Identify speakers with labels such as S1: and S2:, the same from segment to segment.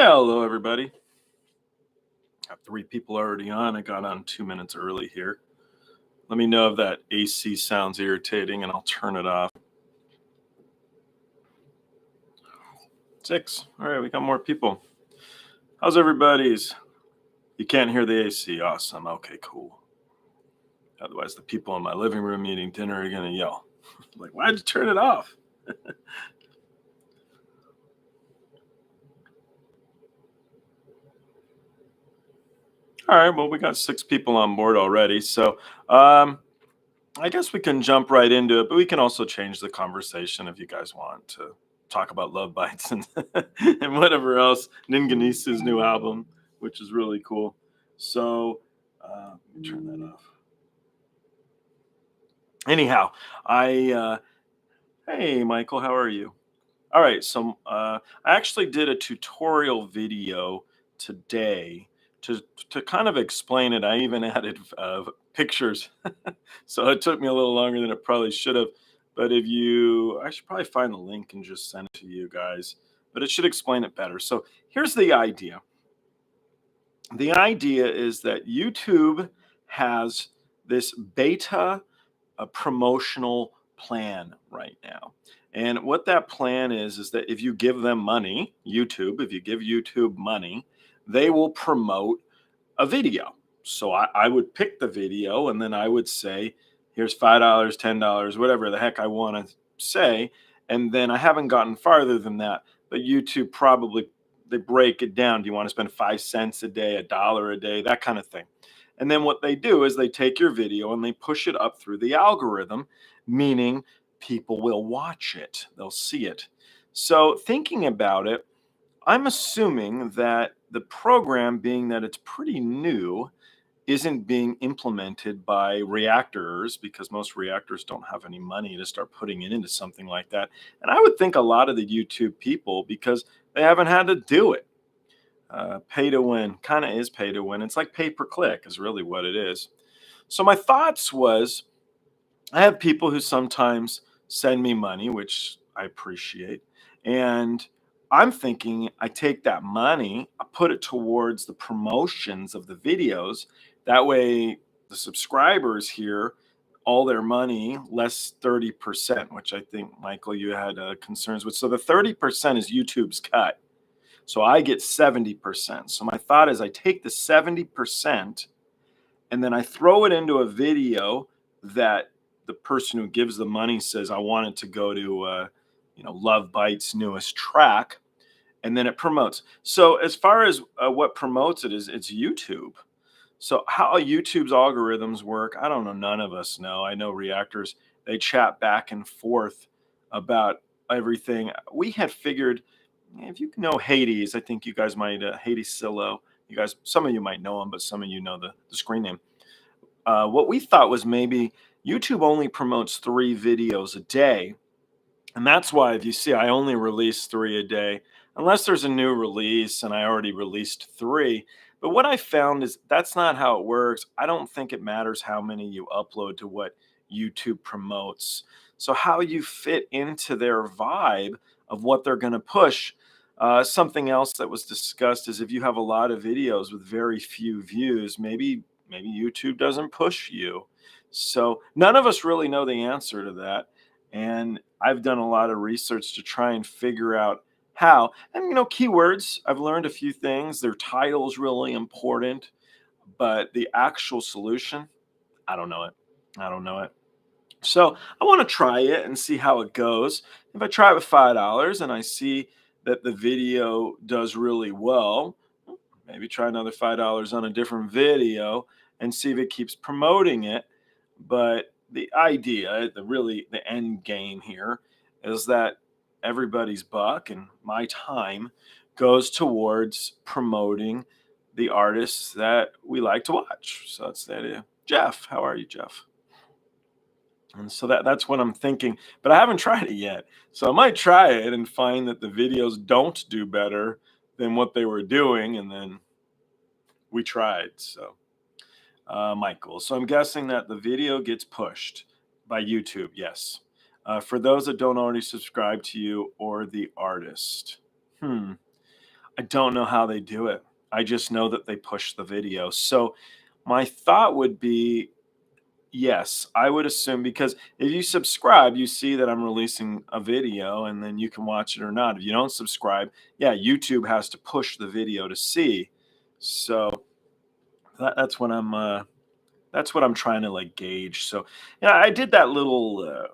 S1: Hello, everybody. Got three people already on. I got on 2 minutes early here. Let me know if that AC sounds irritating and I'll turn it off. Six. All right, we got more people. How's everybody's? You can't hear the AC. Awesome. Okay, cool. Otherwise, the people in my living room eating dinner are going to yell. Like, why'd you turn it off? All right, well, we got six people on board already. So I guess we can jump right into it, but we can also change the conversation if you guys want to talk about love bites and and whatever else. Ninganisu's new album, which is really cool. So let me turn that off. Anyhow, I hey Michael, how are you? All right, so I actually did a tutorial video today to kind of explain it. I even added pictures, so it took me a little longer than it probably should have. But I should probably find the link and just send it to you guys. But it should explain it better. So here's the idea. The idea is that YouTube has this beta a promotional plan right now. And what that plan is that if you give them money, if you give YouTube money, they will promote a video. So I would pick the video and then I would say, here's $5, $10, whatever the heck I want to say. And then I haven't gotten farther than that, but YouTube probably they break it down. Do you want to spend 5 cents a day, $1 a day, that kind of thing? And then what they do is they take your video and they push it up through the algorithm, meaning people will watch it, they'll see it. So, thinking about it, I'm assuming that the program, being that it's pretty new, isn't being implemented by reactors because most reactors don't have any money to start putting it into something like that. And I would think a lot of the YouTube people, because they haven't had to do it. Pay to win kind of is pay to win. It's like pay per click, is really what it is. So, my thoughts was I have people who sometimes send me money, which I appreciate. And I'm thinking I take that money, I put it towards the promotions of the videos. That way, the subscribers here, all their money, less 30%, which I think, Michael, you had concerns with. So the 30% is YouTube's cut. So I get 70%. So my thought is I take the 70% and then I throw it into a video that the person who gives the money says I want it to go to Love Bites newest track, and then it promotes. So as far as what promotes it is, it's YouTube. So how YouTube's algorithms work, I don't know. None of us know. I know reactors, they chat back and forth about everything. We had figured, if you know Hades, I think you guys might Hades Silo. You guys, some of you might know him, but some of you know the screen name. What we thought was maybe YouTube only promotes 3 videos a day. And that's why, if you see, I only release 3 a day, unless there's a new release and I already released 3. But what I found is that's not how it works. I don't think it matters how many you upload to what YouTube promotes. So, how you fit into their vibe of what they're going to push. Something else that was discussed is if you have a lot of videos with very few views, maybe YouTube doesn't push you. So none of us really know the answer to that. And I've done a lot of research to try and figure out how. And keywords, I've learned a few things. Their title is really important, but the actual solution, I don't know it. I don't know it. So I want to try it and see how it goes. If I try it with $5 and I see that the video does really well, maybe try another $5 on a different video and see if it keeps promoting it. But the idea, the end game here is that everybody's buck and my time goes towards promoting the artists that we like to watch. So that's the idea. Jeff, how are you, Jeff? And so that's what I'm thinking, but I haven't tried it yet. So I might try it and find that the videos don't do better than what they were doing, and then we tried. So, Michael, so I'm guessing that the video gets pushed by YouTube. Yes. For those that don't already subscribe to you or the artist. I don't know how they do it. I just know that they push the video. So my thought would be, yes, I would assume, because if you subscribe, you see that I'm releasing a video and then you can watch it or not. If you don't subscribe, yeah, YouTube has to push the video to see. So that's what I'm trying to like gauge. So yeah, I did that little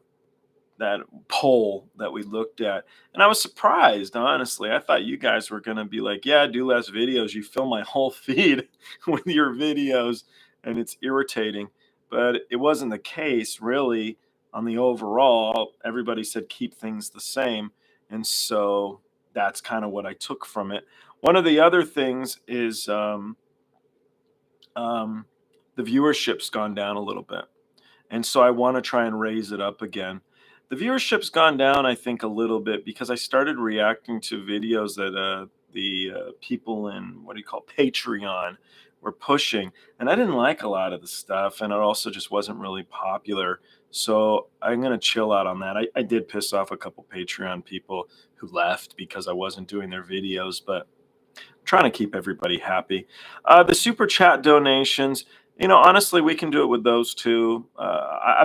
S1: that poll that we looked at, and I was surprised, honestly. I thought you guys were going to be like, yeah, do less videos. You fill my whole feed with your videos and it's irritating. But it wasn't the case, really. On the overall, everybody said keep things the same, and so that's kind of what I took from it. One of the other things is um, the viewership's gone down a little bit, and so I want to try and raise it up again. The viewership's gone down, I think, a little bit because I started reacting to videos that the people in, what do you call, Patreon were pushing, and I didn't like a lot of the stuff, and it also just wasn't really popular. So I'm gonna chill out on that. I did piss off a couple Patreon people who left because I wasn't doing their videos, but trying to keep everybody happy. The super chat donations, honestly, we can do it with those too.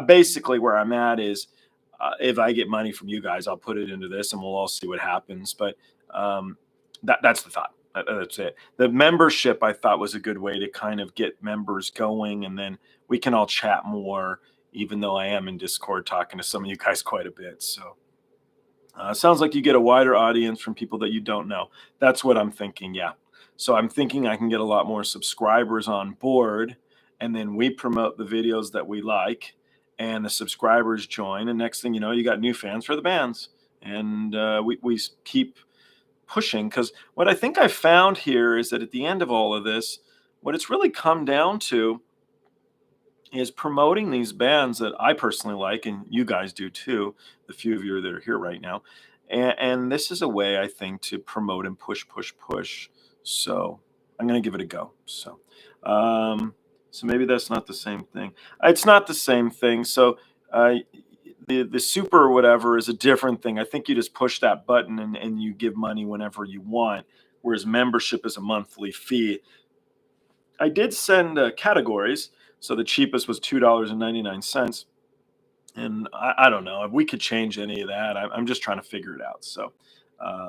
S1: Basically, where I'm at is, if I get money from you guys, I'll put it into this, and we'll all see what happens. But um, that's the thought. That's it. The membership, I thought, was a good way to kind of get members going, and then we can all chat more. Even though I am in Discord talking to some of you guys quite a bit, so. Sounds like you get a wider audience from people that you don't know. That's what I'm thinking. Yeah. So I'm thinking I can get a lot more subscribers on board, and then we promote the videos that we like, and the subscribers join. And next thing you know, you got new fans for the bands, and we keep pushing. Because what I think I found here is that at the end of all of this, what it's really come down to is promoting these bands that I personally like, and you guys do too, the few of you that are here right now. And this is a way, I think, to promote and push, push, push. So I'm going to give it a go. Um, so maybe that's not the same thing. It's not the same thing. So uh, the super or whatever is a different thing. I think you just push that button and you give money whenever you want, whereas membership is a monthly fee. I did send categories. So the cheapest was $2.99. And I don't know if we could change any of that. I'm just trying to figure it out. So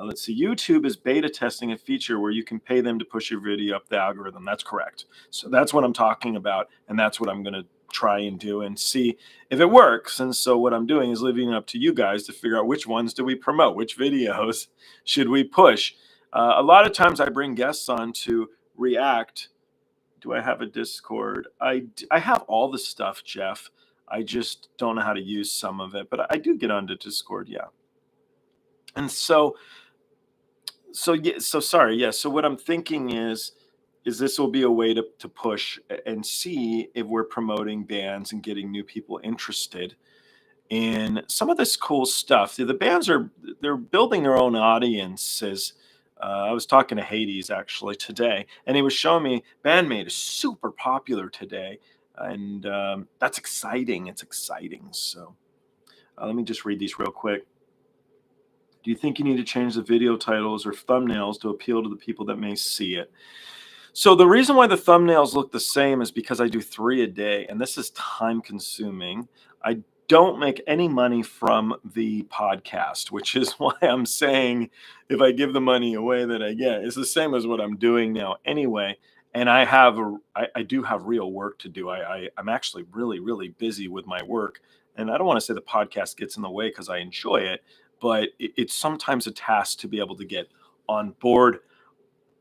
S1: let's see. YouTube is beta testing a feature where you can pay them to push your video up the algorithm. That's correct. So that's what I'm talking about. And that's what I'm going to try and do and see if it works. And so what I'm doing is leaving it up to you guys to figure out which ones do we promote, which videos should we push. A lot of times I bring guests on to react. Do I have a Discord? I have all the stuff, Jeff. I just don't know how to use some of it, but I do get onto Discord, yeah. And so yeah, so sorry, yeah. So what I'm thinking is this will be a way to push and see if we're promoting bands and getting new people interested in some of this cool stuff. The bands they're building their own audiences. I was talking to Hades actually today, and he was showing me Bandmate is super popular today, and that's exciting. It's exciting. So let me just read these real quick. Do you think you need to change the video titles or thumbnails to appeal to the people that may see it? So the reason why the thumbnails look the same is because I do 3 a day, and this is time consuming. I don't make any money from the podcast, which is why I'm saying if I give the money away that I get, it's the same as what I'm doing now anyway. And I do have real work to do. I'm actually really, really busy with my work. And I don't want to say the podcast gets in the way because I enjoy it, but it's sometimes a task to be able to get on board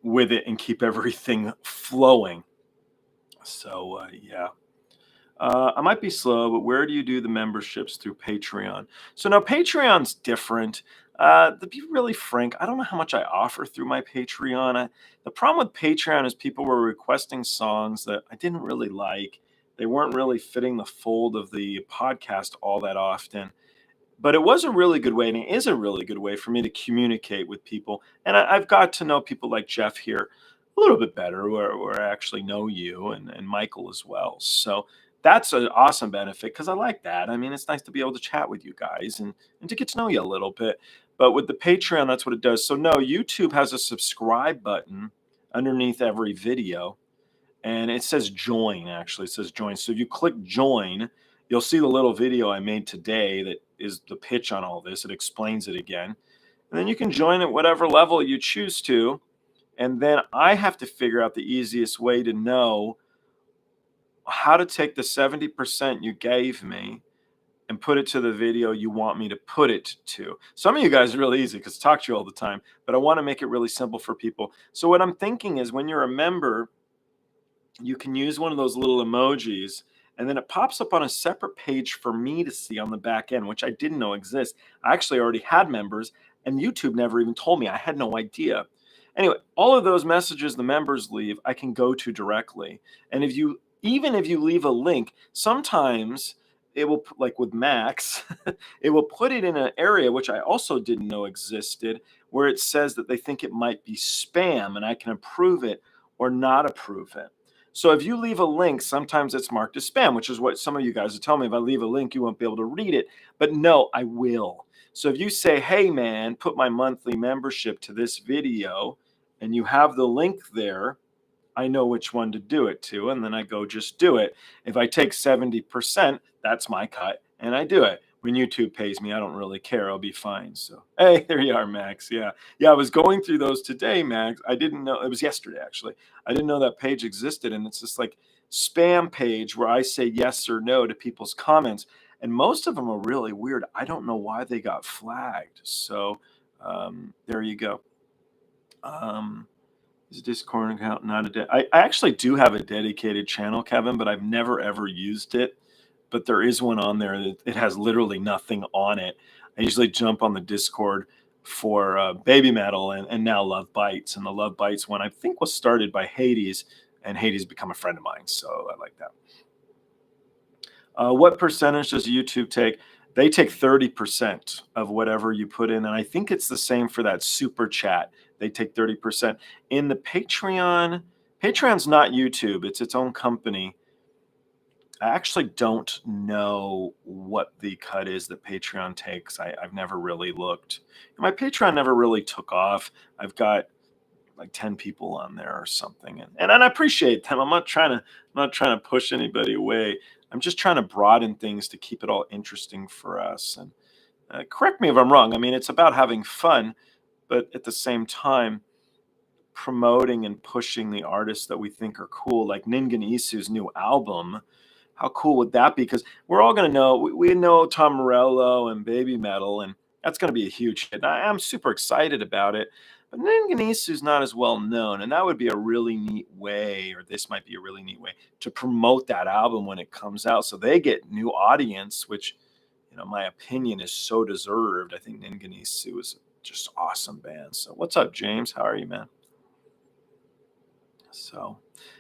S1: with it and keep everything flowing. So yeah, I might be slow, but where do you do the memberships through Patreon? So now Patreon's different. To be really frank, I don't know how much I offer through my Patreon. The problem with Patreon is people were requesting songs that I didn't really like. They weren't really fitting the fold of the podcast all that often. But it was a really good way, and it is a really good way for me to communicate with people. And I've got to know people like Jeff here a little bit better, where I actually know you and Michael as well. So that's an awesome benefit because I like that. I mean, it's nice to be able to chat with you guys and to get to know you a little bit. But with the Patreon, that's what it does. So no, YouTube has a subscribe button underneath every video, and it says join. Actually, it says join. So if you click join, you'll see the little video I made today that is the pitch on all this. It explains it again. And then you can join at whatever level you choose to. And then I have to figure out the easiest way to know how to take the 70% you gave me and put it to the video you want me to put it to. Some of you guys are really easy because I talk to you all the time, but I want to make it really simple for people. So what I'm thinking is when you're a member, you can use one of those little emojis, and then it pops up on a separate page for me to see on the back end, which I didn't know exists. I actually already had members, and YouTube never even told me. I had no idea. Anyway, all of those messages the members leave, I can go to directly. And even if you leave a link, sometimes it will, like with Max, it will put it in an area which I also didn't know existed, where it says that they think it might be spam, and I can approve it or not approve it. So if you leave a link, sometimes it's marked as spam, which is what some of you guys are telling me. If I leave a link, you won't be able to read it. But no, I will. So if you say, hey, man, put my monthly membership to this video, and you have the link there, I know which one to do it to, and then I go just do it. If I take 70%, that's my cut, and I do it. When YouTube pays me, I don't really care. I'll be fine. So, hey, there you are, Max. Yeah. Yeah, I was going through those today, Max. I didn't know. It was yesterday, actually. I didn't know that page existed, and it's this like spam page where I say yes or no to people's comments, and most of them are really weird. I don't know why they got flagged. So, there you go. Um, is a Discord account not I actually do have a dedicated channel, Kevin, but I've never ever used it. But there is one on there that it has literally nothing on it. I usually jump on the Discord for Baby Metal and now Love Bites. And the Love Bites one I think was started by Hades, and Hades become a friend of mine. So I like that. What percentage does YouTube take? They take 30% of whatever you put in. And I think it's the same for that super chat. They take 30%. In the Patreon, Patreon's not YouTube, it's its own company. I actually don't know what the cut is that Patreon takes. I've never really looked. My Patreon never really took off. I've got like 10 people on there or something. And I appreciate them. I'm not trying to push anybody away. I'm just trying to broaden things to keep it all interesting for us. And correct me if I'm wrong. I mean, it's about having fun, but at the same time, promoting and pushing the artists that we think are cool, like Ningan Isu's new album. How cool would that be? Because we're all going to know, we know Tom Morello and Baby Metal, and that's going to be a huge hit. I'm super excited about it. But Ningan Isu's not as well known, and that would be a really neat way, or this might be a really neat way, to promote that album when it comes out so they get new audience, which, my opinion is so deserved. I think Ningan Isu is just awesome band. So what's up, James? How are you, man? So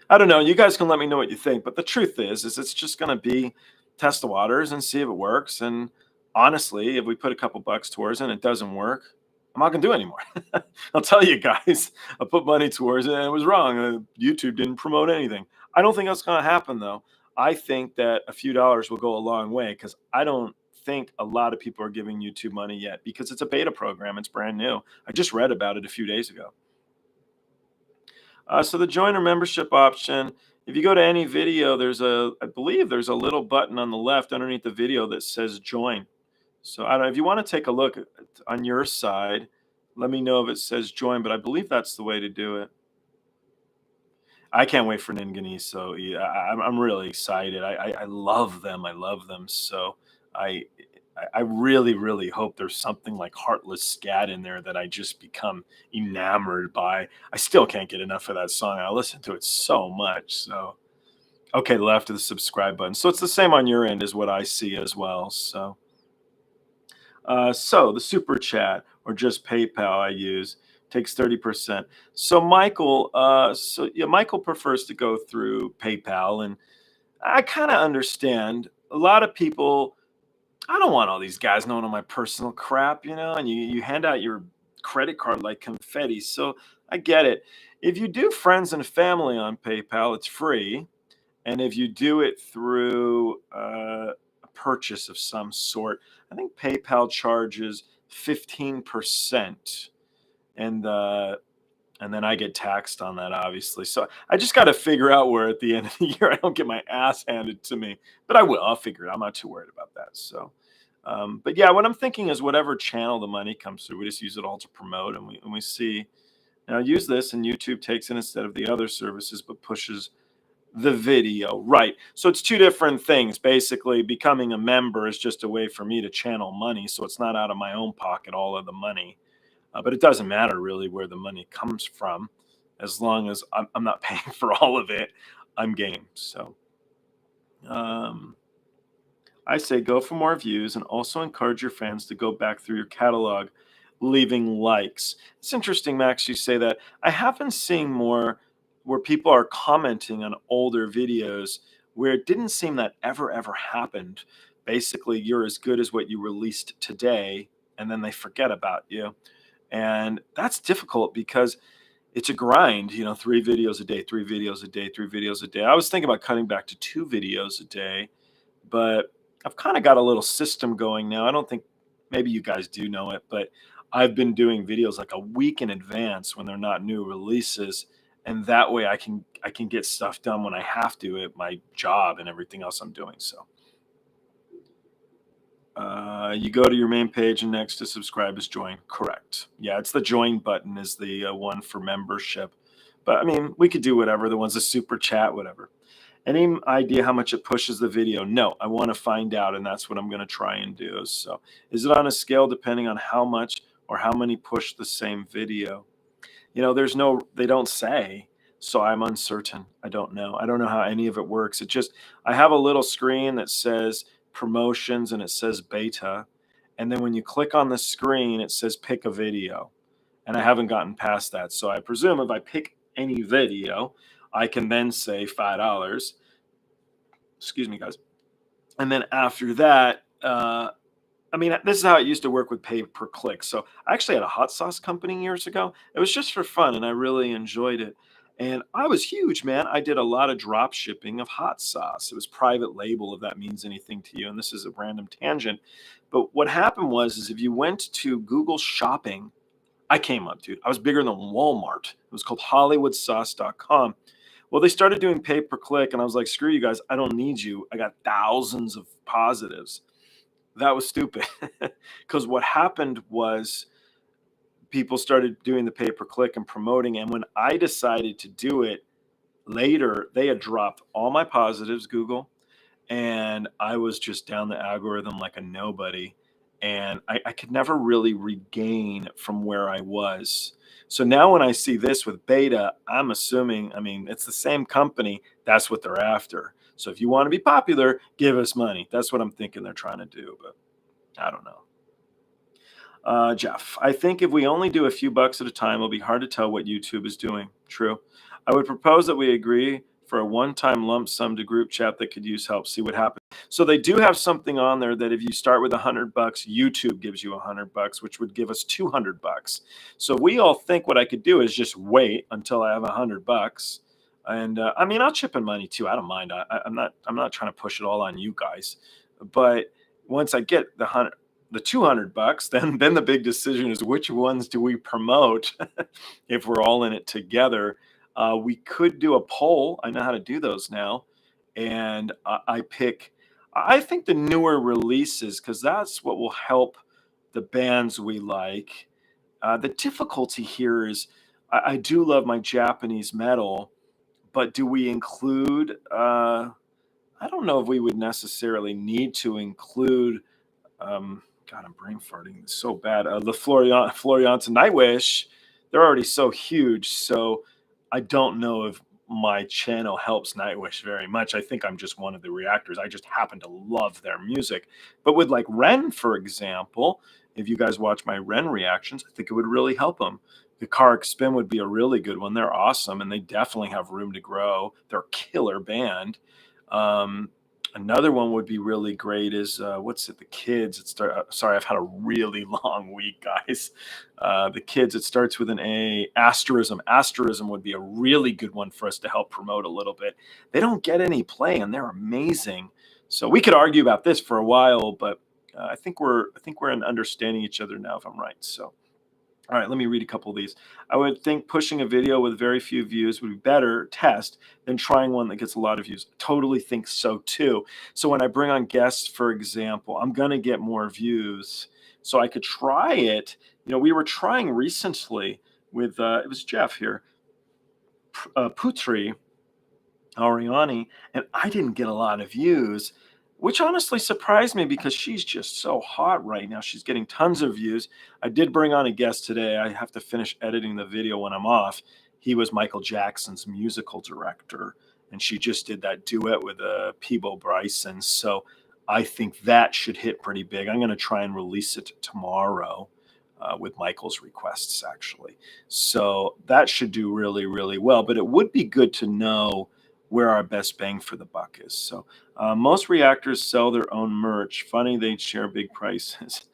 S1: I don't know. You guys can let me know what you think. But the truth is it's just going to be test the waters and see if it works. And honestly, if we put a couple bucks towards it and it doesn't work, I'm not going to do it anymore. I'll tell you guys, I put money towards it and it was wrong. YouTube didn't promote anything. I don't think that's going to happen, though. I think that a few dollars will go a long way because I don't think a lot of people are giving YouTube money yet because it's a beta program. It's brand new. I just read about it a few days ago. So the joiner membership option, if you go to any video, I believe there's a little button on the left underneath the video that says join. So I don't know if you want to take a look on your side, let me know if it says join, but I believe that's the way to do it. I can't wait for Ningani. So yeah, I'm really excited. I love them. I love them. So I I really, really hope there's something like Heartless Scat in there that I just become enamored by. I still can't get enough of that song. I listen to it so much. So, okay, left of the subscribe button. So it's the same on your end as what I see as well. So the super chat or just PayPal I use takes 30%. So Michael prefers to go through PayPal, and I kind of understand. A lot of people, I don't want all these guys knowing all my personal crap, and you hand out your credit card like confetti. So I get it. If you do friends and family on PayPal, it's free. And if you do it through a purchase of some sort, I think PayPal charges 15%. And and then I get taxed on that, obviously. So I just got to figure out where at the end of the year I don't get my ass handed to me. But I will. I'll figure it. I'm not too worried about that. So, but yeah, what I'm thinking is whatever channel the money comes through, we just use it all to promote, and we see. Now use this, and YouTube takes it instead of the other services, but pushes the video. Right. So it's two different things. Basically, becoming a member is just a way for me to channel money, so it's not out of my own pocket all of the money. But it doesn't matter really where the money comes from, as long as I'm not paying for all of it. I'm game. So um, I say go for more views and also encourage your fans to go back through your catalog, leaving likes. It's interesting, Max, you say that. I have been seeing more where people are commenting on older videos where it didn't seem that ever happened. Basically, you're as good as what you released today, and then they forget about you. And that's difficult because it's a grind, 3 videos a day, 3 videos a day, 3 videos a day. I was thinking about cutting back to 2 videos a day, but I've kind of got a little system going now. I don't think maybe you guys do know it, but I've been doing videos like a week in advance when they're not new releases, and that way I can get stuff done when I have to at my job and everything else I'm doing. So you go to your main page and next to subscribe is join. Correct. Yeah, it's the join button is the one for membership. But I mean, we could do whatever. The one's a super chat, whatever. Any idea how much it pushes the video? No, I want to find out, and that's what I'm going to try and do. So, is it on a scale depending on how much or how many push the same video? There's no, they don't say. So I'm uncertain. I don't know. I don't know how any of it works. I have a little screen that says promotions and it says beta. And then when you click on the screen, it says pick a video. And I haven't gotten past that. So I presume if I pick any video, I can then say $5. Excuse me, guys. And then after that, this is how it used to work with pay per click. So I actually had a hot sauce company years ago. It was just for fun, and I really enjoyed it. And I was huge, man. I did a lot of drop shipping of hot sauce. It was private label, if that means anything to you. And this is a random tangent. But what happened is if you went to Google Shopping, I came up, dude. I was bigger than Walmart. It was called HollywoodSauce.com. Well, they started doing pay per click, and I was like, screw you guys. I don't need you. I got thousands of positives. That was stupid because what happened was people started doing the pay per click and promoting. And when I decided to do it later, they had dropped all my positives, Google, and I was just down the algorithm like a nobody. And I could never really regain from where I was. So now when I see this with beta, I'm assuming, it's the same company. That's what they're after. So if you want to be popular, give us money. That's what I'm thinking they're trying to do, but I don't know. Jeff, I think if we only do a few bucks at a time, it'll be hard to tell what YouTube is doing. True. I would propose that we agree for a one-time lump sum to group chat that could use help. See what happens. So they do have something on there that if you start with $100, YouTube gives you $100, which would give us $200. So we all think what I could do is just wait until I have $100. And I'll chip in money too. I don't mind. I'm not trying to push it all on you guys. But once I get the $200, then the big decision is which ones do we promote if we're all in it together. We could do a poll. I know how to do those now. And I think the newer releases, because that's what will help the bands we like. The difficulty here is I do love my Japanese metal, but do we include, I don't know if we would necessarily need to include, God, I'm brain farting. It's so bad. The Florians and Nightwish, they're already so huge. So I don't know if my channel helps Nightwish very much. I think I'm just one of the reactors. I just happen to love their music. But with like Ren, for example, if you guys watch my Ren reactions, I think it would really help them. The Karik Spin would be a really good one. They're awesome, and they definitely have room to grow. They're a killer band. Another one would be really great is what's it? The Kids. Sorry, I've had a really long week, guys. The Kids. It starts with an A. Asterism. Asterism would be a really good one for us to help promote a little bit. They don't get any play, and they're amazing. So we could argue about this for a while, but I think we're in understanding each other now, if I'm right. So all right, let me read a couple of these. I would think pushing a video with very few views would be better test than trying one that gets a lot of views. Totally think so too. So when I bring on guests, for example, I'm gonna get more views. So I could try it. We were trying recently with it was Jeff here, Putri, Ariani, and I didn't get a lot of views, which honestly surprised me because she's just so hot right now. She's getting tons of views. I did bring on a guest today. I have to finish editing the video when I'm off. He was Michael Jackson's musical director, and she just did that duet with Peebo Bryson. So I think that should hit pretty big. I'm going to try and release it tomorrow. With Michael's requests, actually. So that should do really, really well. But it would be good to know where our best bang for the buck is. So most reactors sell their own merch. Funny they share big prices.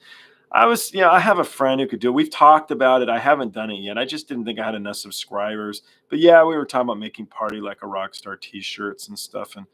S1: I have a friend who could do it. We've talked about it. I haven't done it yet. I just didn't think I had enough subscribers. But yeah, we were talking about making Party Like a Rock Star t-shirts and stuff. And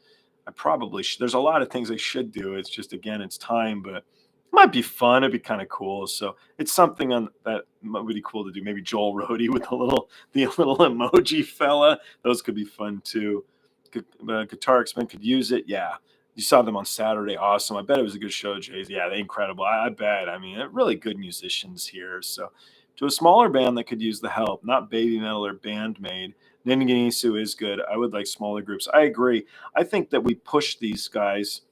S1: I probably should. There's a lot of things I should do. It's just, again, it's time, but it might be fun. It'd be kind of cool. So it's something on that might be cool to do. Maybe Joel Roadie with the little emoji fella. Those could be fun too. Guitar Experiment could use it. Yeah. You saw them on Saturday. Awesome. I bet it was a good show, Jays. Yeah, they're incredible. I bet. I mean, they're really good musicians here. So, to a smaller band that could use the help, not Baby Metal or Bandmade, Ninganisu is good. I would like smaller groups. I agree. I think that we push these guys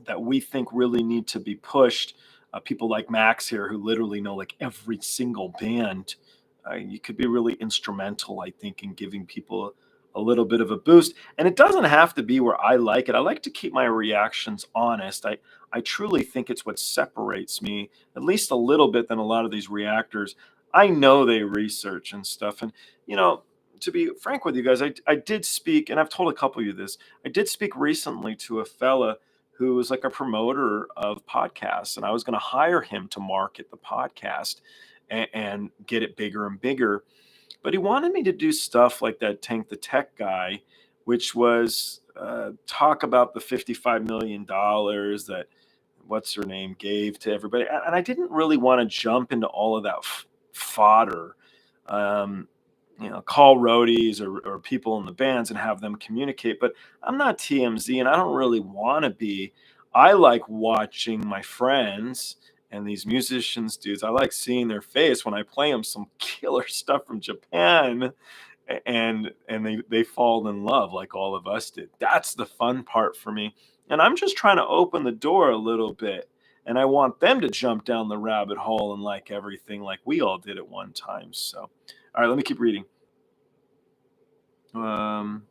S1: that we think really need to be pushed. People like Max here, who literally know like every single band. You could be really instrumental, I think, in giving people a little bit of a boost. And it doesn't have to be where I like it. I like to keep my reactions honest. I truly think it's what separates me, at least a little bit, than a lot of these reactors. I know they research and stuff. And, you know, to be frank with you guys, I did speak, and I've told a couple of you this. I did speak recently to a fella who was like a promoter of podcasts, and I was going to hire him to market the podcast and get it bigger and bigger. But he wanted me to do stuff like that Tank the Tech guy, which was talk about the $55 million that what's her name gave to everybody. And I didn't really want to jump into all of that fodder. Um, call roadies or people in the bands and have them communicate. But I'm not TMZ and I don't really want to be. I like watching my friends and these musicians, dudes. I like seeing their face when I play them some killer stuff from Japan and they fall in love like all of us did. That's the fun part for me. And I'm just trying to open the door a little bit. And I want them to jump down the rabbit hole and like everything like we all did at one time. So, all right, let me keep reading. Um,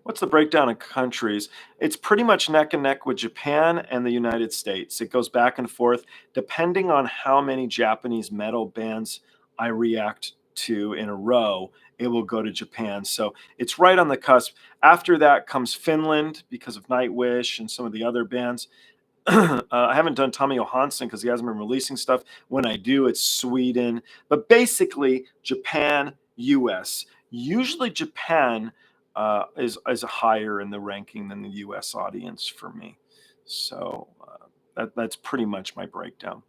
S1: what's the breakdown of countries? It's pretty much neck and neck with Japan and the United States. It goes back and forth depending on how many Japanese metal bands I react to in a row. It will go to Japan. So it's right on the cusp. After that comes Finland because of Nightwish and some of the other bands. I haven't done Tommy Johansson because he hasn't been releasing stuff. When I do, it's Sweden. But basically, Japan, US. Usually, Japan is higher in the ranking than the US audience for me. So that's pretty much my breakdown,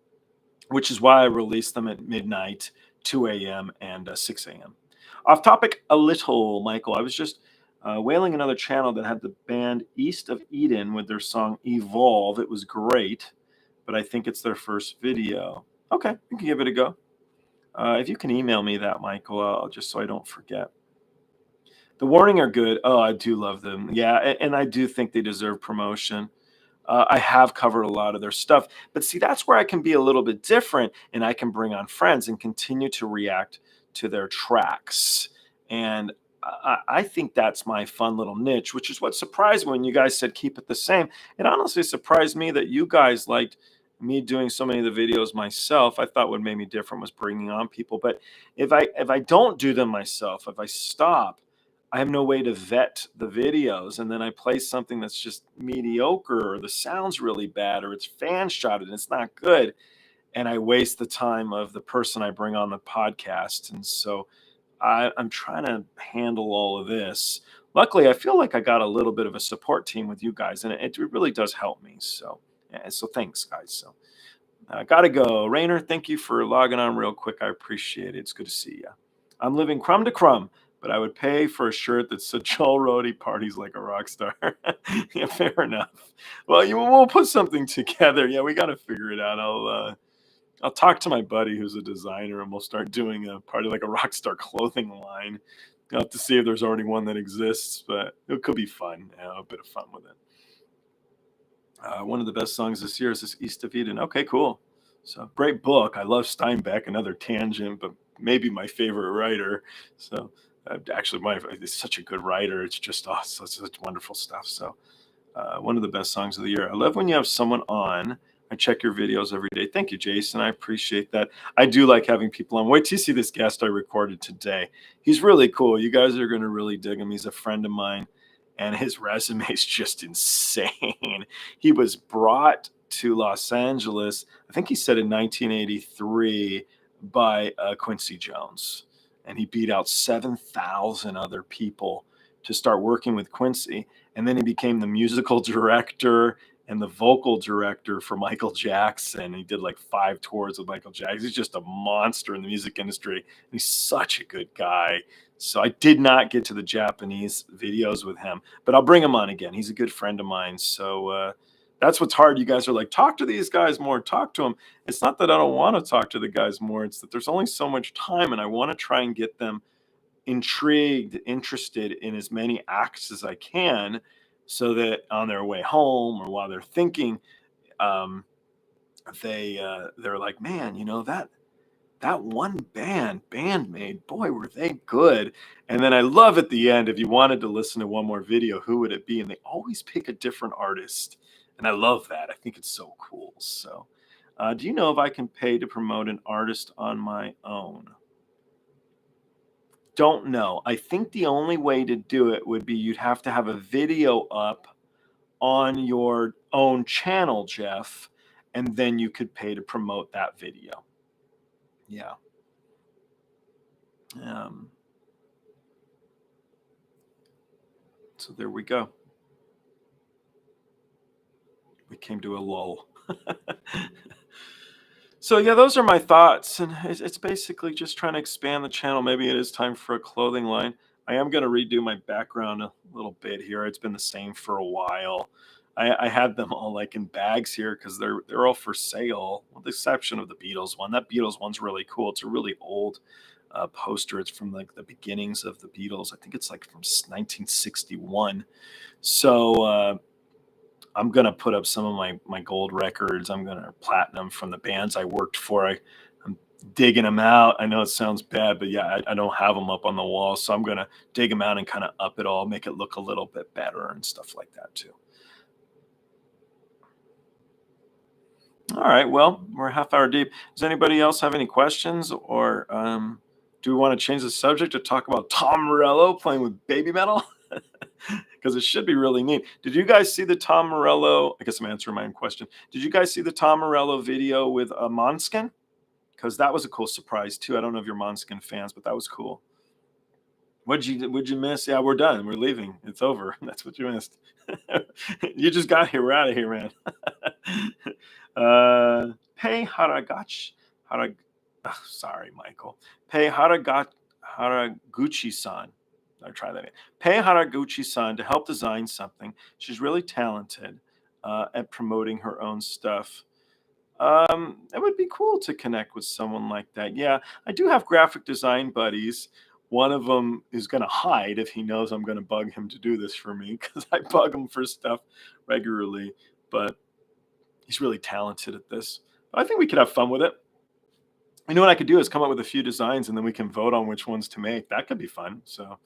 S1: which is why I release them at midnight, 2 a.m., and 6 a.m. Off topic a little, Michael. I was just whaling another channel that had the band East of Eden with their song Evolve. It was great, but I think it's their first video. Okay, you can give it a go. If you can email me that, Michael, just so I don't forget. The Warning are good. Oh, I do love them. Yeah, and I do think they deserve promotion. I have covered a lot of their stuff. But see, that's where I can be a little bit different and I can bring on friends and continue to react to their tracks. And I think that's my fun little niche, which is what surprised me when you guys said keep it the same. It honestly surprised me that you guys liked me doing so many of the videos myself. I thought what made me different was bringing on people. But if I don't do them myself, if I stop, I have no way to vet the videos, and then I play something that's just mediocre, or the sound's really bad, or it's fan shotted and it's not good, and I waste the time of the person I bring on the podcast. And so I'm trying to handle all of this. Luckily, I feel like I got a little bit of a support team with you guys, and it really does help me. So, yeah, so thanks, guys. So. I gotta go. Rainer, thank you for logging on real quick. I appreciate it. It's good to see you. I'm living crumb to crumb, but I would pay for a shirt that said Joel Roadie parties like a rock star. Yeah, fair enough. Well, we'll put something together. Yeah, we got to figure it out. I'll talk to my buddy who's a designer, and we'll start doing a party like a rock star clothing line. I'll have to see if there's already one that exists, but it could be fun. A bit of fun with it. One of the best songs this year is this East of Eden. Okay, cool. So great book. I love Steinbeck. Another tangent, but maybe my favorite writer. So actually, my he's such a good writer. It's just such wonderful stuff. So one of the best songs of the year. I love when you have someone on. I check your videos every day. Thank you, Jason. I appreciate that. I do like having people on. Wait till you see this guest I recorded today. He's really cool. You guys are going to really dig him. He's a friend of mine, and his resume is just insane. He was brought to Los Angeles, I think he said in 1983, by Quincy Jones. And he beat out 7,000 other people to start working with Quincy. And then he became the musical director and the vocal director for Michael Jackson. He did like 5 tours with Michael Jackson. He's just a monster in the music industry. And he's such a good guy. So I did not get to the Japanese videos with him, but I'll bring him on again. He's a good friend of mine. So that's what's hard. You guys are like, talk to these guys more, talk to them. It's not that I don't want to talk to the guys more. It's that there's only so much time, and I want to try and get them intrigued, interested in as many acts as I can, so that on their way home or while they're thinking, um, they're like, man, that one bandmate, boy, were they good. And then I love at the end, if you wanted to listen to one more video, who would it be? And they always pick a different artist. And I love that. I think it's so cool. So, do you know if I can pay to promote an artist on my own? Don't know. I think the only way to do it would be you'd have to have a video up on your own channel, Jeff, and then you could pay to promote that video. Yeah. Um, so there we go. We came to a lull. So yeah, those are my thoughts, and it's basically just trying to expand the channel. Maybe it is time for a clothing line. I am going to redo my background a little bit here. It's been the same for a while. I had them all like in bags here because they're all for sale, with the exception of the Beatles one. That Beatles one's really cool. It's a really old poster. It's from like the beginnings of the Beatles. I think it's like from 1961. So I'm gonna put up some of my gold records. I'm gonna platinum from the bands I worked for. I'm digging them out. I know it sounds bad, but yeah, I don't have them up on the wall, so I'm gonna dig them out and kind of up it all, make it look a little bit better and stuff like that too. All right, well, we're a half hour deep. Does anybody else have any questions, or do we want to change the subject to talk about Tom Morello playing with baby metal? Because it should be really neat. Did you guys see the Tom Morello? I guess I'm answering my own question. Did you guys see the Tom Morello video with Måneskin? Because that was a cool surprise too. I don't know if you're Måneskin fans, but that was cool. What'd you miss? Yeah, we're done. We're leaving. It's over. That's what you missed. You just got here. We're out of here, man. Pei Haragach Harag sorry, Michael. Pei Haraguchi-san. I try that. Pei Haraguchi-san to help design something. She's really talented at promoting her own stuff. It would be cool to connect with someone like that. Yeah, I do have graphic design buddies. One of them is going to hide if he knows I'm going to bug him to do this for me, because I bug him for stuff regularly. But he's really talented at this. But I think we could have fun with it. You know what I could do is come up with a few designs, and then we can vote on which ones to make. That could be fun. So,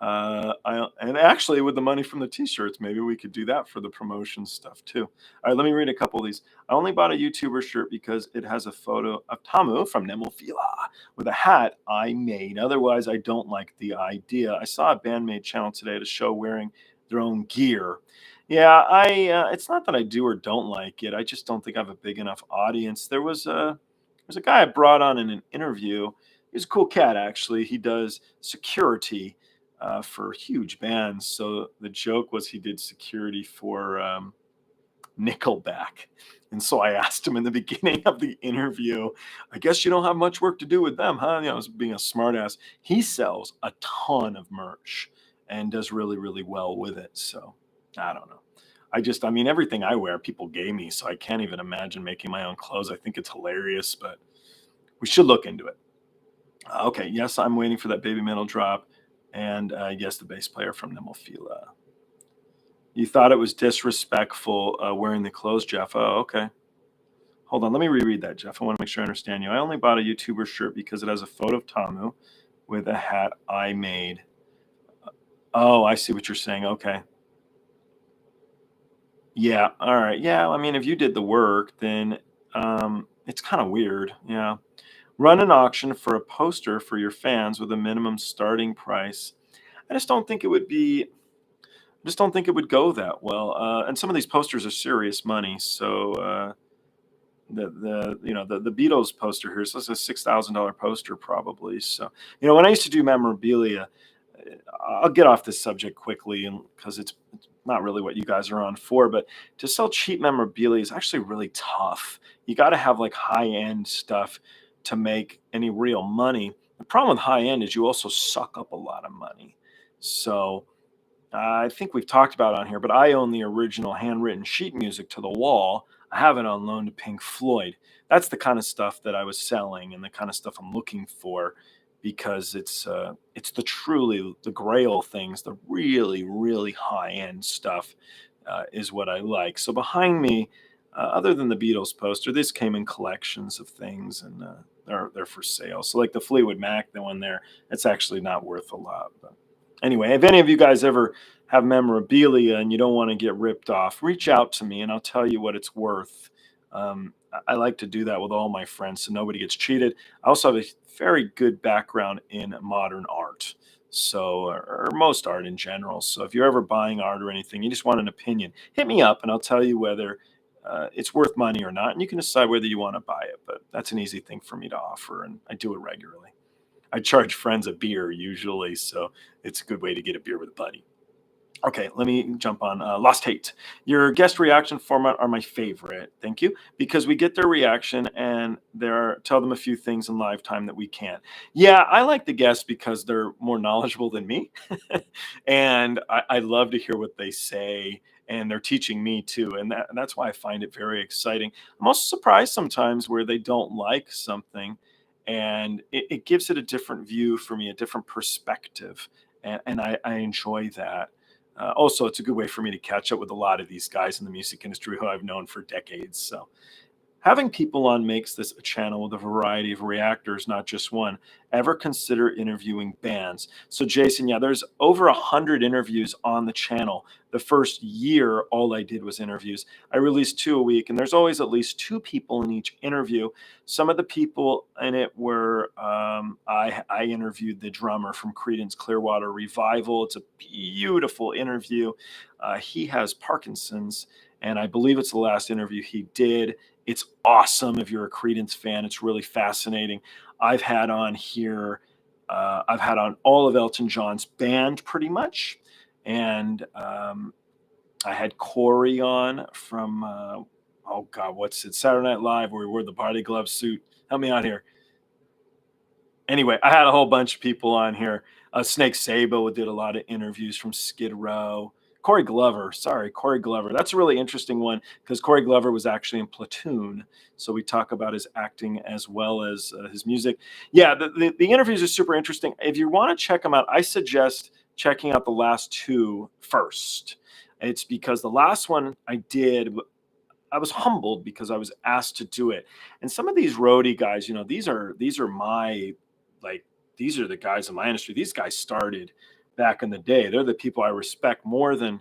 S1: and actually, with the money from the T-shirts, maybe we could do that for the promotion stuff too. All right, let me read a couple of these. I only bought a YouTuber shirt because it has a photo of Tamu from Nemophila with a hat I made. Otherwise, I don't like the idea. I saw a bandmate channel today to show wearing their own gear. Yeah, it's not that I do or don't like it. I just don't think I have a big enough audience. There's a guy I brought on in an interview. He's a cool cat, actually. He does security for huge bands. So the joke was he did security for Nickelback. And so I asked him in the beginning of the interview, I guess you don't have much work to do with them, huh? I was being a smartass. He sells a ton of merch and does really, really well with it. So I don't know. I mean, everything I wear, people gave me. So I can't even imagine making my own clothes. I think it's hilarious, but we should look into it. Okay. Yes, I'm waiting for that baby metal drop. And yes, the bass player from Nemophila. You thought it was disrespectful wearing the clothes, Jeff. Oh, okay. Hold on. Let me reread that, Jeff. I want to make sure I understand you. I only bought a YouTuber shirt because it has a photo of Tamu with a hat I made. Oh, I see what you're saying. Okay. Yeah. All right. Yeah. I mean, if you did the work, then it's kind of weird. Yeah. Run an auction for a poster for your fans with a minimum starting price. I just don't think it would be. I just don't think it would go that well. And some of these posters are serious money. So the Beatles poster here. So it's a $6,000 poster probably. So when I used to do memorabilia, I'll get off this subject quickly, and because it's not really what you guys are on for, but to sell cheap memorabilia is actually really tough. You got to have like high end stuff to make any real money. The problem with high end is you also suck up a lot of money. So I think we've talked about it on here, but I own the original handwritten sheet music to the wall. I have it on loan to Pink Floyd. That's the kind of stuff that I was selling and the kind of stuff I'm looking for because it's the grail things, the really really high end stuff is what I like. So behind me, other than the Beatles poster, this came in collections of things and they're for sale. So like the Fleetwood Mac, the one there, it's actually not worth a lot, but anyway, if any of you guys ever have memorabilia and you don't want to get ripped off, reach out to me and I'll tell you what it's worth. I like to do that with all my friends so nobody gets cheated. I also have a very good background in modern art, so or most art in general. So if you're ever buying art or anything, you just want an opinion, hit me up and I'll tell you whether it's worth money or not, and you can decide whether you want to buy it. But that's an easy thing for me to offer, and I do it regularly. I charge friends a beer usually, so it's a good way to get a beer with a buddy. Okay, let me jump on Lost Hate. Your guest reaction format are my favorite. Thank you, because we get their reaction and tell them a few things in live time that we can't. Yeah, I like the guests because they're more knowledgeable than me, and I love to hear what they say. And they're teaching me too, and that's why I find it very exciting. I'm also surprised sometimes where they don't like something, and it gives it a different view for me, a different perspective, and I enjoy that. Also, it's a good way for me to catch up with a lot of these guys in the music industry who I've known for decades. So having people on makes this a channel with a variety of reactors, not just one. Ever consider interviewing bands? So, Jason, yeah, there's over 100 interviews on the channel. The first year, all I did was interviews. I released 2 a week, and there's always at least 2 people in each interview. Some of the people in it were I interviewed the drummer from Creedence Clearwater Revival. It's a beautiful interview. He has Parkinson's, and I believe it's the last interview he did. It's awesome if you're a Creedence fan. It's really fascinating. I've had on here, I've had on all of Elton John's band pretty much. And I had Corey on from, oh God, what's it? Saturday Night Live where he wore the body glove suit. Help me out here. Anyway, I had a whole bunch of people on here. Snake Sabo did a lot of interviews from Skid Row. Corey Glover. That's a really interesting one because Corey Glover was actually in Platoon. So we talk about his acting as well as his music. Yeah, the interviews are super interesting. If you want to check them out, I suggest checking out the last two first. It's because the last one I did, I was humbled because I was asked to do it. And some of these roadie guys, these are my like these are the guys in my industry. These guys started back in the day. They're the people I respect more than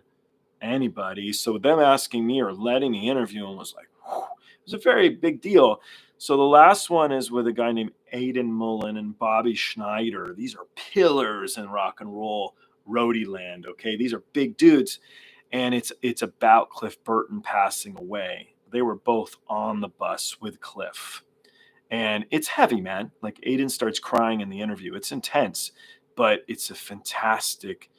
S1: anybody. So them asking me or letting me interview them was like, whew, it was a very big deal. So the last one is with a guy named Aiden Mullen and Bobby Schneider. These are pillars in rock and roll roadie land. Okay, these are big dudes, and it's about Cliff Burton passing away. They were both on the bus with Cliff, and it's heavy, man. Like Aiden starts crying in the interview. It's intense, but it's a fantastic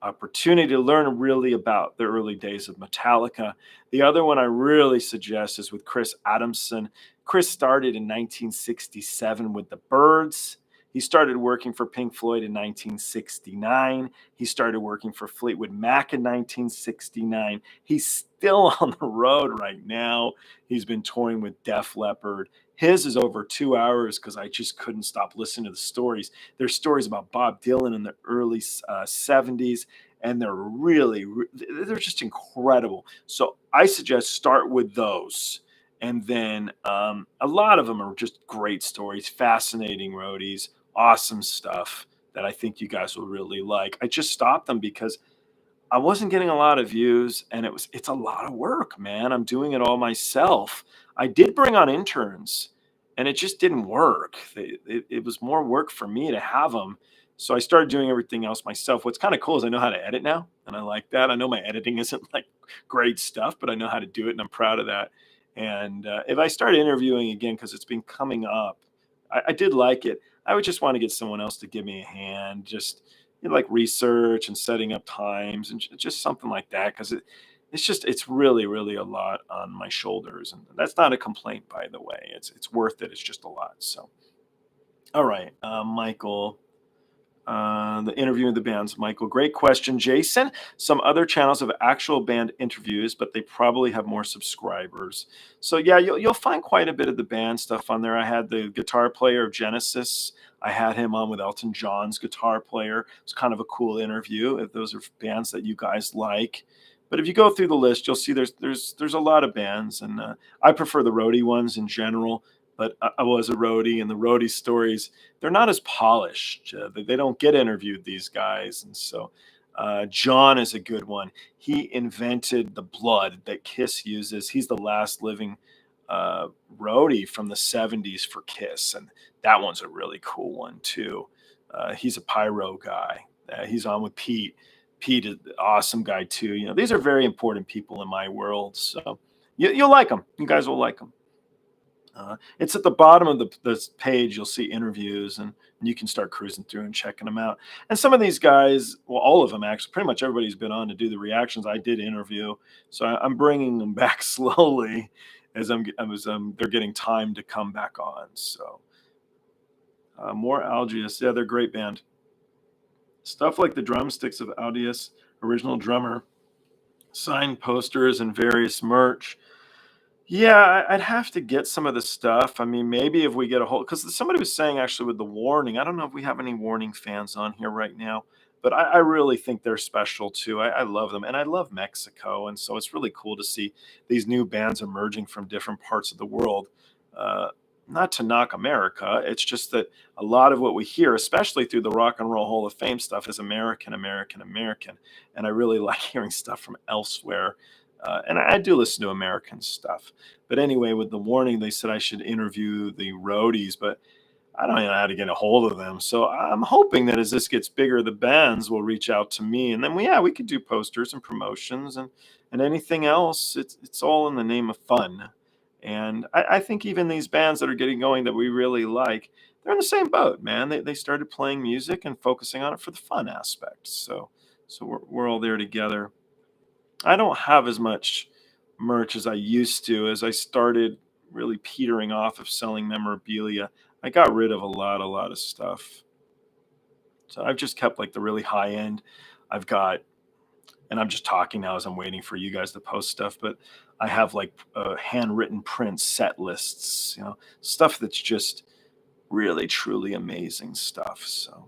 S1: opportunity to learn really about the early days of Metallica. The other one I really suggest is with Chris Adamson. Chris started in 1967 with the Byrds. He started working for Pink Floyd in 1969. He started working for Fleetwood Mac in 1969. He's still on the road right now. He's been touring with Def Leppard. His is over 2 hours because I just couldn't stop listening to the stories. There's stories about Bob Dylan in the early 70s, and they're they're just incredible. So I suggest start with those. And then a lot of them are just great stories, fascinating roadies, awesome stuff that I think you guys will really like. I just stopped them because I wasn't getting a lot of views, and it's a lot of work, man. I'm doing it all myself. I did bring on interns, and it just didn't work. It was more work for me to have them. So I started doing everything else myself. What's kind of cool is I know how to edit now, and I like that. I know my editing isn't like great stuff, but I know how to do it, and I'm proud of that. And if I start interviewing again, because it's been coming up, I did like it. I would just want to get someone else to give me a hand, just like research and setting up times and just something like that, because it's really a lot on my shoulders, and that's not a complaint, by the way. It's worth it. It's just a lot. So all right, Michael, the interview of the bands. Michael, great question. Jason, some other channels have actual band interviews, but they probably have more subscribers. So yeah, you'll find quite a bit of the band stuff on there. I had the guitar player of Genesis. I had him on with Elton John's guitar player. It's kind of a cool interview if those are bands that you guys like. But if you go through the list, you'll see there's a lot of bands, and I prefer the roadie ones in general. But I was a roadie, and the roadie stories, they're not as polished. They don't get interviewed, these guys. And so John is a good one. He invented the blood that Kiss uses. He's the last living uh, roadie from the 70s for Kiss. And that one's a really cool one, too. He's a pyro guy. He's on with Pete. Pete is an awesome guy, too. These are very important people in my world. So you'll like them. You guys will like them. It's at the bottom of this page. You'll see interviews, and you can start cruising through and checking them out. And some of these guys, well, all of them actually, pretty much everybody's been on to do the reactions. I did interview, so I'm bringing them back slowly as they're getting time to come back on. So more Algius, yeah, they're a great band. Stuff like the drumsticks of Algius, original drummer, signed posters, and various merch. Yeah, I'd have to get some of the stuff. I mean, maybe if we get a hold, because somebody was saying actually with the Warning, I don't know if we have any Warning fans on here right now, but I really think they're special too. I love them, and I love Mexico, and so it's really cool to see these new bands emerging from different parts of the world. Uh, Not to knock America, it's just that a lot of what we hear, especially through the Rock and Roll Hall of Fame stuff, is American, American, American, and I really like hearing stuff from elsewhere. And I do listen to American stuff. But anyway, with the Warning, they said I should interview the roadies, but I don't know how to get a hold of them. So I'm hoping that as this gets bigger, the bands will reach out to me, and then we could do posters and promotions and anything else. It's all in the name of fun. And I think even these bands that are getting going that we really like, they're in the same boat, man. They started playing music and focusing on it for the fun aspect. So we're all there together. I don't have as much merch as I used to, as I started really petering off of selling memorabilia. I got rid of a lot of stuff. So I've just kept like the really high end. I've got, and I'm just talking now as I'm waiting for you guys to post stuff, but I have like handwritten print set lists, stuff that's just really, truly amazing stuff. So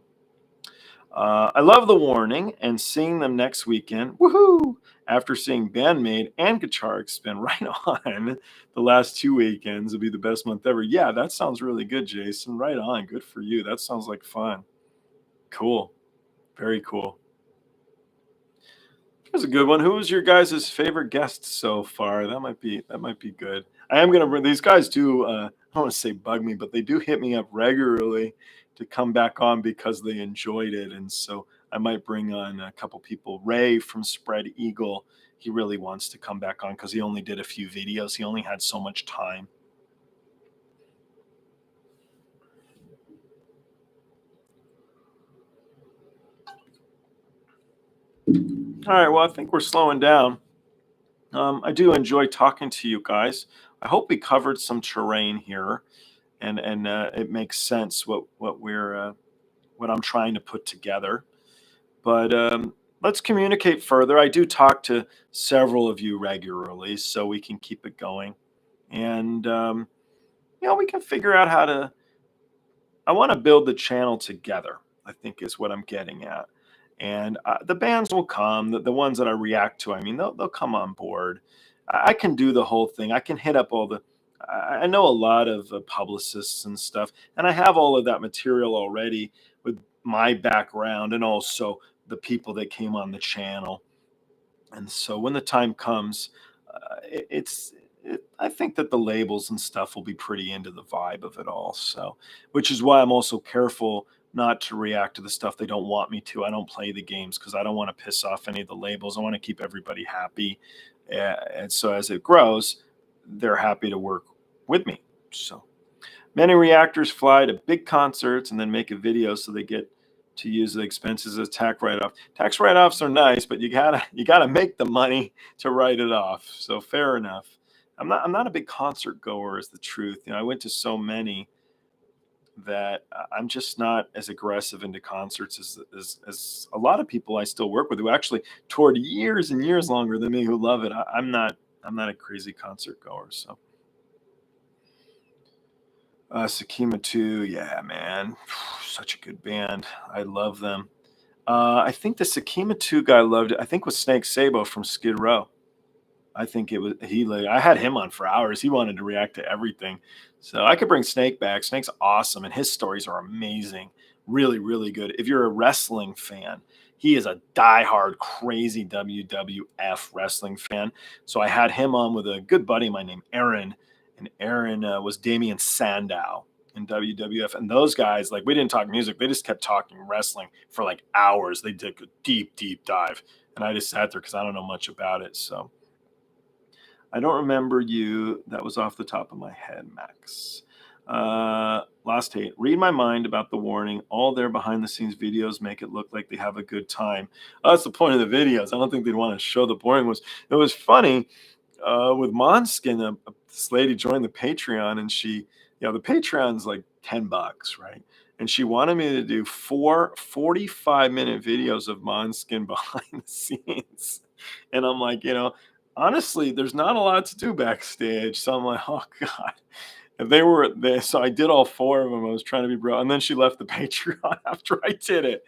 S1: I love the Warning and seeing them next weekend. Woohoo! After seeing Bandmate and Guitar Spin right on the last 2 weekends, will be the best month ever. Yeah, that sounds really good, Jason. Right on. Good for you. That sounds like fun. Cool. Very cool. That's a good one. Who was your guys' favorite guest so far? That might be good. I am gonna bring these guys do I don't want to say bug me, but they do hit me up regularly to come back on because they enjoyed it. And so I might bring on a couple people. Ray from Spread Eagle, he really wants to come back on because he only did a few videos. He only had so much time. All right. Well, I think we're slowing down. I do enjoy talking to you guys. I hope we covered some terrain here, and it makes sense what I'm trying to put together. But let's communicate further. I do talk to several of you regularly, so we can keep it going, and we can figure out how to. I want to build the channel together, I think is what I'm getting at. And the bands will come, the ones that I react to. I mean, they'll come on board. I can do the whole thing. I can hit up all the. I know a lot of publicists and stuff, and I have all of that material already with my background and also the people that came on the channel. And so when the time comes, I think that the labels and stuff will be pretty into the vibe of it all. So, which is why I'm also careful not to react to the stuff they don't want me to. I don't play the games because I don't want to piss off any of the labels. I want to keep everybody happy. And so as it grows, they're happy to work with me. So many reactors fly to big concerts and then make a video so they get to use the expenses as tax write-off. Tax write-offs are nice, but you gotta make the money to write it off. So fair enough. I'm not a big concert goer, is the truth. I went to so many that I'm just not as aggressive into concerts as a lot of people I still work with who actually toured years and years longer than me who love it. I'm not a crazy concert goer. So Sakima 2, yeah, man. Such a good band. I love them. I think the Sakima 2 guy loved it. I think was Snake Sabo from Skid Row. I think it was he. Like, I had him on for hours. He wanted to react to everything, so I could bring Snake back. Snake's awesome, and his stories are amazing. Really, really good. If you're a wrestling fan, he is a diehard, crazy WWF wrestling fan. So I had him on with a good buddy of mine named Aaron, and Aaron was Damian Sandow in WWF. And those guys, like, we didn't talk music; they just kept talking wrestling for like hours. They did a deep, deep dive, and I just sat there because I don't know much about it. So I don't remember you. That was off the top of my head, Max. Last hate. Read my mind about the warning. All their behind the scenes videos make it look like they have a good time. That's the point of the videos. I don't think they'd want to show the boring ones. It was funny with Monskin. This lady joined the Patreon, and the Patreon's like $10, right? And she wanted me to do 45-minute videos of Monskin behind the scenes. And I'm like, honestly, there's not a lot to do backstage. So I'm like, oh God. If they were there, so I did all four of them. I was trying to be bro. And then she left the Patreon after I did it.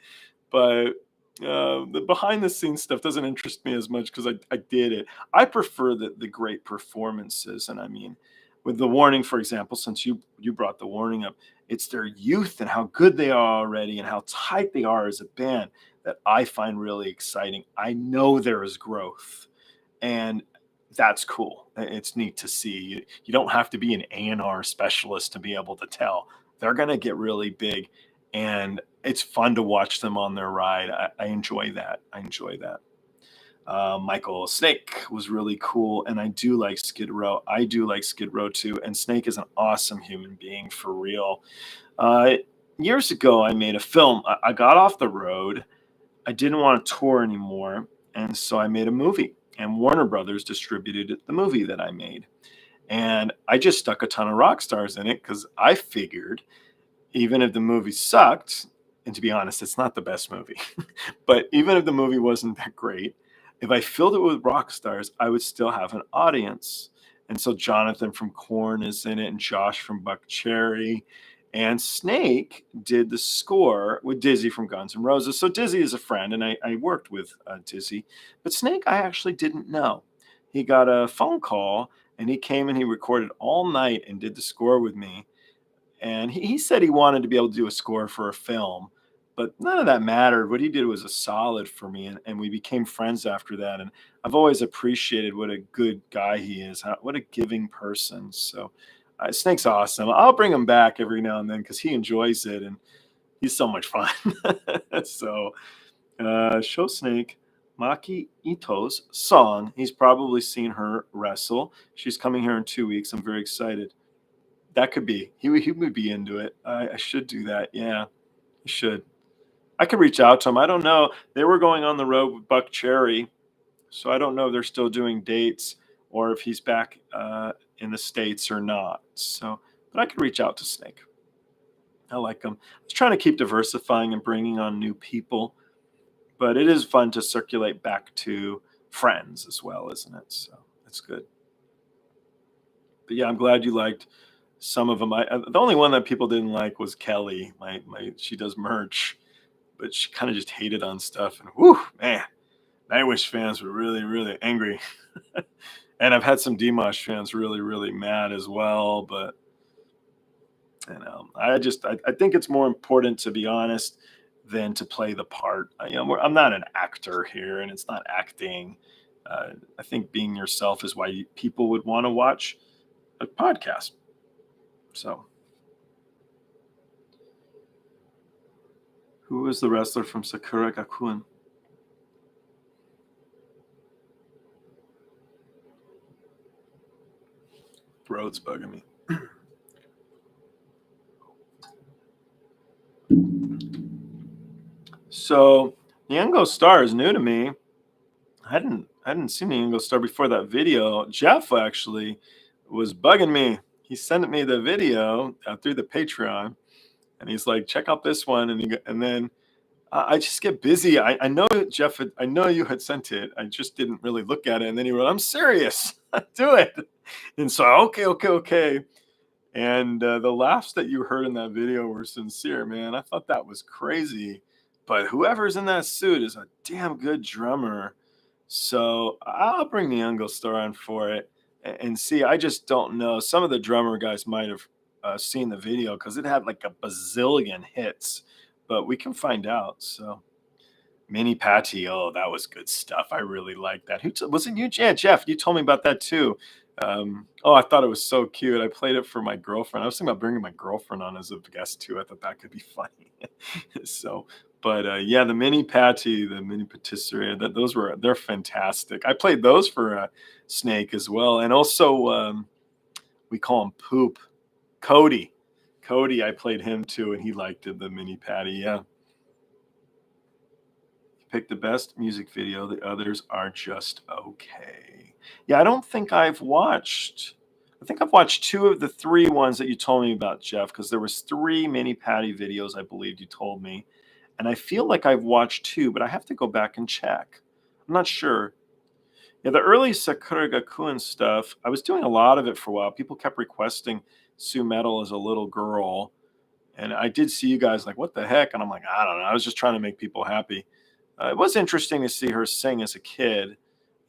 S1: But the behind the scenes stuff doesn't interest me as much because I did it. I prefer the great performances. And I mean, with the warning, for example, since you brought the warning up, it's their youth and how good they are already and how tight they are as a band that I find really exciting. I know there is growth, and that's cool. It's neat to see. You don't have to be an A&R specialist to be able to tell. They're going to get really big, and it's fun to watch them on their ride. I enjoy that. I enjoy that. Michael Snake was really cool, and I do like Skid Row. I do like Skid Row too, and Snake is an awesome human being for real. Uh, Years ago, I made a film. I got off the road. I didn't want to tour anymore, and so I made a movie. And Warner Brothers distributed the movie that I made. And I just stuck a ton of rock stars in it because I figured even if the movie sucked, and to be honest, it's not the best movie, but even if the movie wasn't that great, if I filled it with rock stars, I would still have an audience. And so Jonathan from Korn is in it, and Josh from Buck Cherry, and Snake did the score with Dizzy from Guns N' Roses. So Dizzy is a friend, and I worked with Dizzy, but Snake I actually didn't know. He got a phone call, and he came and he recorded all night and did the score with me, and he said he wanted to be able to do a score for a film, but none of that mattered. What he did was a solid for me, and we became friends after that. And I've always appreciated what a good guy he is, what a giving person. So Snake's awesome. I'll bring him back every now and then because he enjoys it, and he's so much fun. So show Snake Maki Ito's song. He's probably seen her wrestle. She's coming here in 2 weeks. I'm very excited. That could be. He would be into it. I should do that. Yeah, I should. I could reach out to them. I don't know. They were going on the road with Buck Cherry, so I don't know if they're still doing dates or if he's back in the States or not. So, but I could reach out to Snake. I like him. I was trying to keep diversifying and bringing on new people, but it is fun to circulate back to friends as well, isn't it? So it's good. But yeah, I'm glad you liked some of them. The only one that people didn't like was Kelly. My she does merch, but she kind of just hated on stuff. And whew, man, Nightwish fans were really, really angry. And I've had some Dimash fans really, really mad as well. But I think it's more important to be honest than to play the part. I'm not an actor here, and it's not acting. I think being yourself is why people would want to watch a podcast. So, who is the wrestler from Sakura Gakuen? Throat's bugging me. So, Yango Star is new to me. I hadn't seen Yango Star before that video. Jeff actually was bugging me. He sent me the video through the Patreon, and he's like, "Check out this one." And then I just get busy. I know Jeff. I know you had sent it. I just didn't really look at it. And then he wrote, "I'm serious. Do it." And so, okay, okay, okay. And the laughs that you heard in that video were sincere, man. I thought that was crazy. But whoever's in that suit is a damn good drummer. So I'll bring the Ungle Star on for it and see. I just don't know. Some of the drummer guys might have seen the video because it had like a bazillion hits, but we can find out. So Mini Patty, oh, that was good stuff. I really like that. Wasn't you? Yeah, Jeff, you told me about that too. Oh, I thought it was so cute. I played it for my girlfriend. I was thinking about bringing my girlfriend on as a guest too. I thought that could be funny. So, but yeah, the Mini Patty, the Mini Patisserie, they're fantastic. I played those for Snake as well, and also we call him Poop, Cody. Cody, I played him too, and he liked it. The Mini Patty, yeah. Pick the best music video. The others are just okay. Yeah, I don't think I've watched. I think I've watched two of the three ones that you told me about, Jeff, because there was three Mini Patty videos I believe you told me, and I feel like I've watched two, but I have to go back and check. I'm not sure. Yeah, the early Sakura Gakuen stuff, I was doing a lot of it for a while. People kept requesting Sue Metal as a little girl, and I did see you guys like, what the heck? And I'm like, I don't know. I was just trying to make people happy. It was interesting to see her sing as a kid.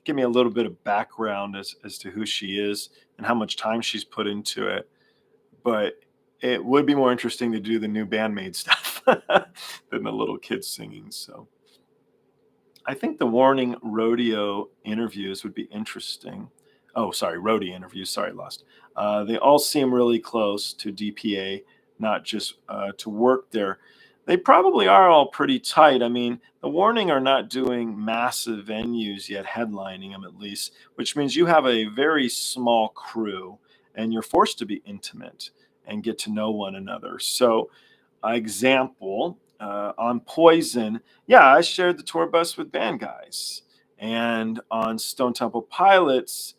S1: Give me a little bit of background as to who she is and how much time she's put into it. But it would be more interesting to do the new bandmate stuff than the little kids singing. So I think the Warning Rodeo interviews would be interesting. Oh, sorry, Roadie interviews. Sorry, lost. They all seem really close to DPA, not just to work there. They probably are all pretty tight. I mean, the Warning are not doing massive venues yet, headlining them at least, which means you have a very small crew and you're forced to be intimate and get to know one another. So, example, on Poison, yeah, I shared the tour bus with band guys. And on Stone Temple Pilots,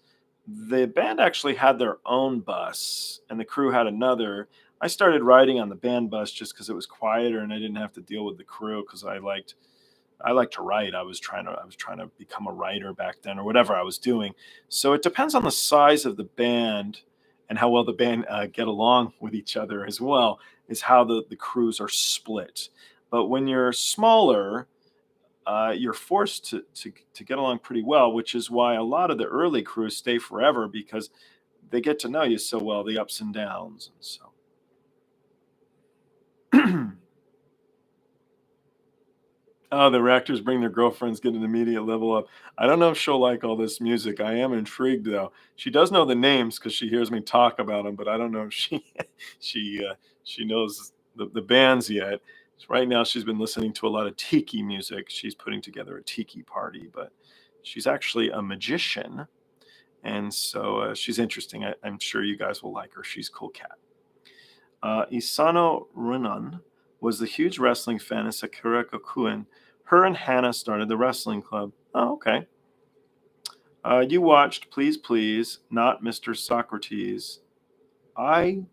S1: the band actually had their own bus and the crew had another. I started riding on the band bus just because it was quieter and I didn't have to deal with the crew because I liked to write. I was trying to become a writer back then or whatever I was doing. So it depends on the size of the band and how well the band get along with each other as well, is how the crews are split. But when you're smaller, you're forced to get along pretty well, which is why a lot of the early crews stay forever because they get to know you so well, the ups and downs. And so oh, the reactors bring their girlfriends, get an immediate level up. I don't know if she'll like all this music. I am intrigued though. She does know the names because she hears me talk about them, but I don't know if she she knows the bands yet. Right now, she's been listening to a lot of tiki music. She's putting together a tiki party, but she's actually a magician, and so she's interesting. I'm sure you guys will like her. She's a cool cat. Isano Runan. was the huge wrestling fan in Sakura Gakuen. Her and Hannah started the wrestling club. Oh, okay. You watched Please Please, not Mr. Socrates. I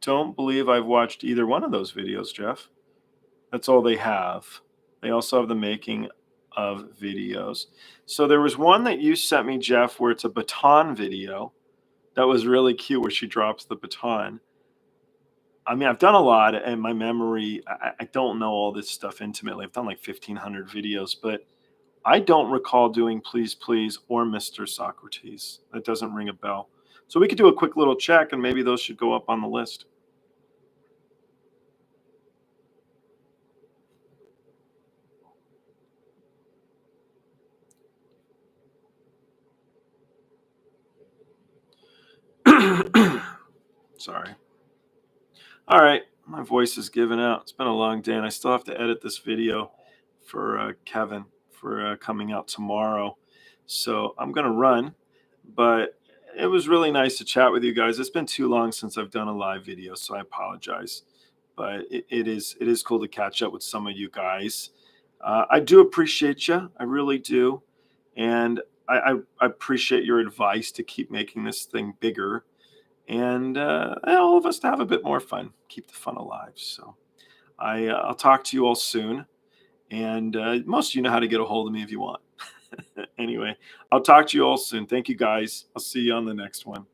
S1: don't believe I've watched either one of those videos, Jeff. That's all they have. They also have the making of videos. So there was one that you sent me, Jeff, where it's a baton video that was really cute, where she drops the baton. I mean, I've done a lot, and my memory, I don't know all this stuff intimately. I've done like 1,500 videos, but I don't recall doing Please Please or Mr. Socrates. That doesn't ring a bell. So we could do a quick little check, and maybe those should go up on the list. Sorry. All right, my voice is giving out. It's been a long day, and I still have to edit this video for Kevin for coming out tomorrow. So I'm gonna run, but it was really nice to chat with you guys. It's been too long since I've done a live video, so I apologize. But it is cool to catch up with some of you guys. I do appreciate you. I really do, and I appreciate your advice to keep making this thing bigger and all of us to have a bit more fun, keep the fun alive. So I'll talk to you all soon, and most of you know how to get a hold of me if you want. Anyway, I'll talk to you all soon. Thank you guys. I'll see you on the next one.